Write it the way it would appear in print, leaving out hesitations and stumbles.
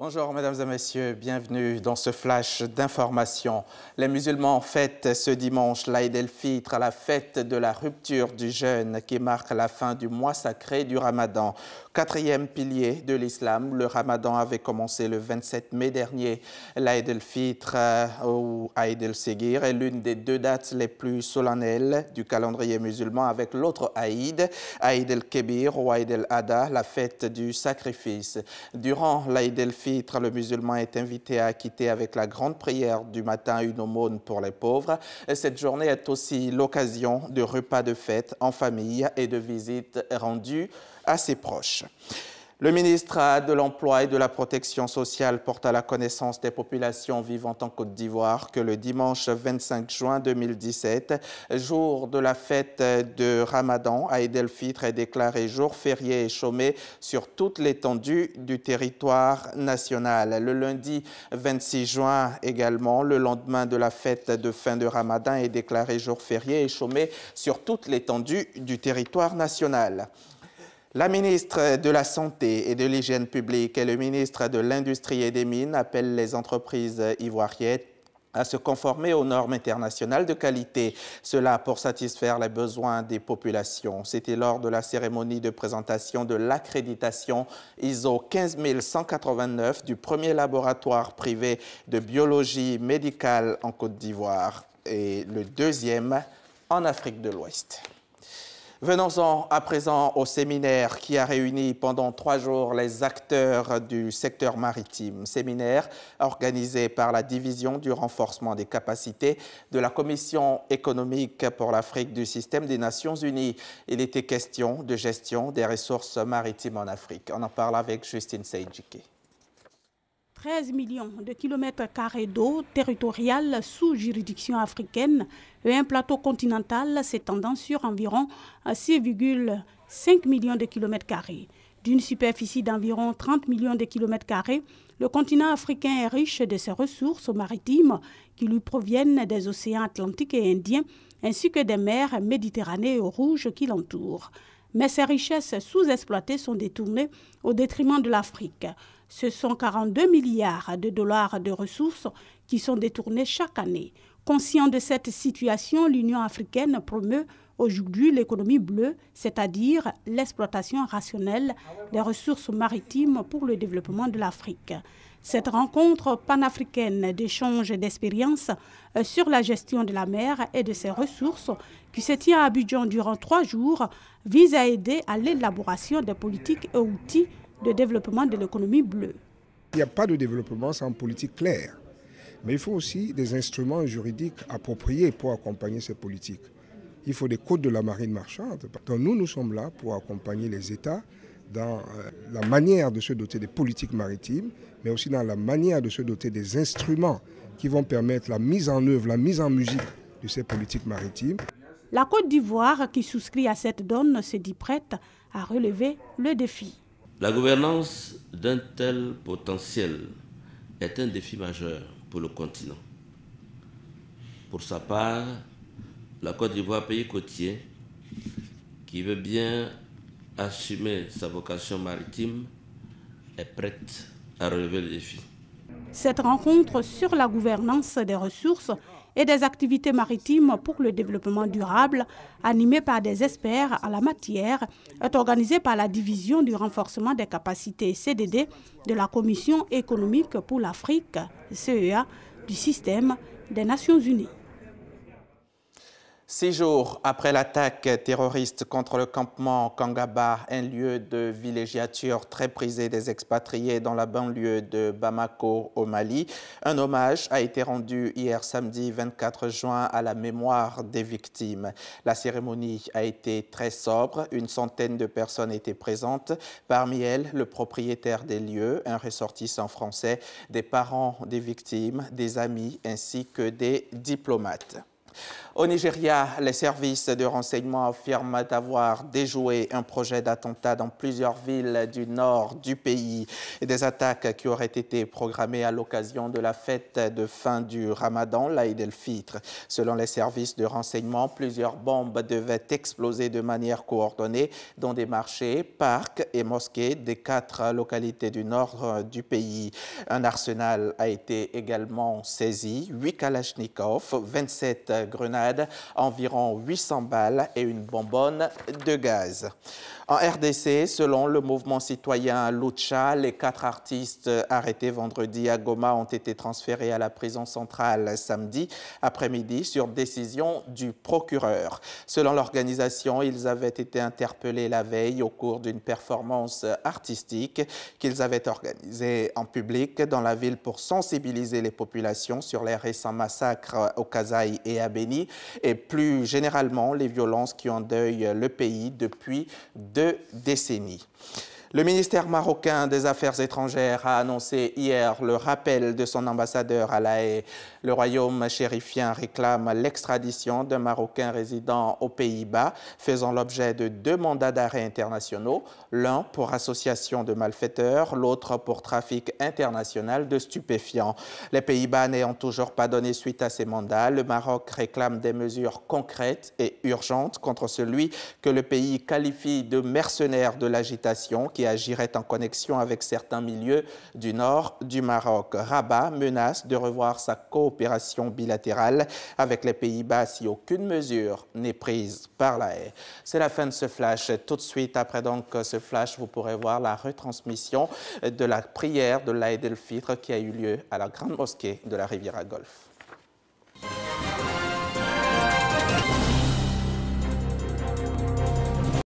Bonjour mesdames et messieurs, bienvenue dans ce flash d'information. Les musulmans fêtent ce dimanche l'Aïd el-Fitr, la fête de la rupture du jeûne qui marque la fin du mois sacré du Ramadan. Quatrième pilier de l'islam, le Ramadan avait commencé le 27 mai dernier. L'Aïd el-Fitr ou Aïd el-Séguir est l'une des deux dates les plus solennelles du calendrier musulman avec l'autre Aïd, Aïd el-Kébir ou Aïd el-Adha, la fête du sacrifice. Durant l'Aïd el-Fitr, le musulman est invité à quitter avec la grande prière du matin une aumône pour les pauvres. Cette journée est aussi l'occasion de repas de fête en famille et de visites rendues à ses proches. Le ministre de l'Emploi et de la Protection sociale porte à la connaissance des populations vivant en Côte d'Ivoire que le dimanche 25 juin 2017, jour de la fête de Ramadan, Aïd el-Fitr est déclaré jour férié et chômé sur toute l'étendue du territoire national. Le lundi 26 juin également, le lendemain de la fête de fin de Ramadan, est déclaré jour férié et chômé sur toute l'étendue du territoire national. La ministre de la Santé et de l'Hygiène publique et le ministre de l'Industrie et des Mines appellent les entreprises ivoiriennes à se conformer aux normes internationales de qualité, cela pour satisfaire les besoins des populations. C'était lors de la cérémonie de présentation de l'accréditation ISO 15189 du premier laboratoire privé de biologie médicale en Côte d'Ivoire et le deuxième en Afrique de l'Ouest. Venons-en à présent au séminaire qui a réuni pendant 3 jours les acteurs du secteur maritime. Séminaire organisé par la division du renforcement des capacités de la Commission économique pour l'Afrique du système des Nations Unies. Il était question de gestion des ressources maritimes en Afrique. On en parle avec Justine Seydjike. 13 millions de kilomètres carrés d'eau territoriale sous juridiction africaine et un plateau continental s'étendant sur environ 6,5 millions de kilomètres carrés. D'une superficie d'environ 30 millions de kilomètres carrés, le continent africain est riche de ses ressources maritimes qui lui proviennent des océans Atlantique et Indien ainsi que des mers Méditerranée et Rouge qui l'entourent. Mais ces richesses sous-exploitées sont détournées au détriment de l'Afrique. Ce sont 42 milliards de dollars de ressources qui sont détournés chaque année. Conscient de cette situation, l'Union africaine promeut aujourd'hui l'économie bleue, c'est-à-dire l'exploitation rationnelle des ressources maritimes pour le développement de l'Afrique. Cette rencontre panafricaine d'échange d'expériences sur la gestion de la mer et de ses ressources, qui se tient à Abidjan durant 3 jours, vise à aider à l'élaboration des politiques et outils de développement de l'économie bleue. Il n'y a pas de développement sans politique claire, mais il faut aussi des instruments juridiques appropriés pour accompagner ces politiques. Il faut des codes de la marine marchande. Donc nous sommes là pour accompagner les États dans la manière de se doter des politiques maritimes, mais aussi dans la manière de se doter des instruments qui vont permettre la mise en œuvre, la mise en musique de ces politiques maritimes. La Côte d'Ivoire, qui souscrit à cette donne, se dit prête à relever le défi. La gouvernance d'un tel potentiel est un défi majeur pour le continent. Pour sa part, la Côte d'Ivoire, pays côtier, qui veut bien assumer sa vocation maritime, est prête à relever le défi. Cette rencontre sur la gouvernance des ressources et des activités maritimes pour le développement durable, animée par des experts en la matière, est organisée par la division du renforcement des capacités CDD de la Commission économique pour l'Afrique, CEA, du système des Nations Unies. 6 jours après l'attaque terroriste contre le campement Kangaba, un lieu de villégiature très prisé des expatriés dans la banlieue de Bamako au Mali, un hommage a été rendu hier samedi 24 juin à la mémoire des victimes. La cérémonie a été très sobre, une centaine de personnes étaient présentes, parmi elles le propriétaire des lieux, un ressortissant français, des parents des victimes, des amis ainsi que des diplomates. Au Nigeria, les services de renseignement affirment avoir déjoué un projet d'attentat dans plusieurs villes du nord du pays. Des attaques qui auraient été programmées à l'occasion de la fête de fin du Ramadan, l'Aïd el-Fitr. Selon les services de renseignement, plusieurs bombes devaient exploser de manière coordonnée dans des marchés, parcs et mosquées des 4 localités du nord du pays. Un arsenal a été également saisi, 8 kalachnikovs, 27 grenades, environ 800 balles et une bonbonne de gaz. En RDC, selon le mouvement citoyen Lucha, les 4 artistes arrêtés vendredi à Goma ont été transférés à la prison centrale samedi après-midi sur décision du procureur. Selon l'organisation, ils avaient été interpellés la veille au cours d'une performance artistique qu'ils avaient organisée en public dans la ville pour sensibiliser les populations sur les récents massacres au Kasaï et à Beni et plus généralement les violences qui endeuillent le pays depuis 2 décennies. Le ministère marocain des Affaires étrangères a annoncé hier le rappel de son ambassadeur à La Haye. Le royaume chérifien réclame l'extradition d'un Marocain résidant aux Pays-Bas, faisant l'objet de 2 mandats d'arrêt internationaux, l'un pour association de malfaiteurs, l'autre pour trafic international de stupéfiants. Les Pays-Bas n'ayant toujours pas donné suite à ces mandats, le Maroc réclame des mesures concrètes et urgentes contre celui que le pays qualifie de mercenaire de l'agitation qui agirait en connexion avec certains milieux du nord du Maroc. Rabat menace de revoir sa coopération bilatérale avec les Pays-Bas si aucune mesure n'est prise par La Haye. C'est la fin de ce flash. Tout de suite après donc ce flash, vous pourrez voir la retransmission de la prière de l'Aïd el-Fitr qui a eu lieu à la grande mosquée de la Riviera Golfe.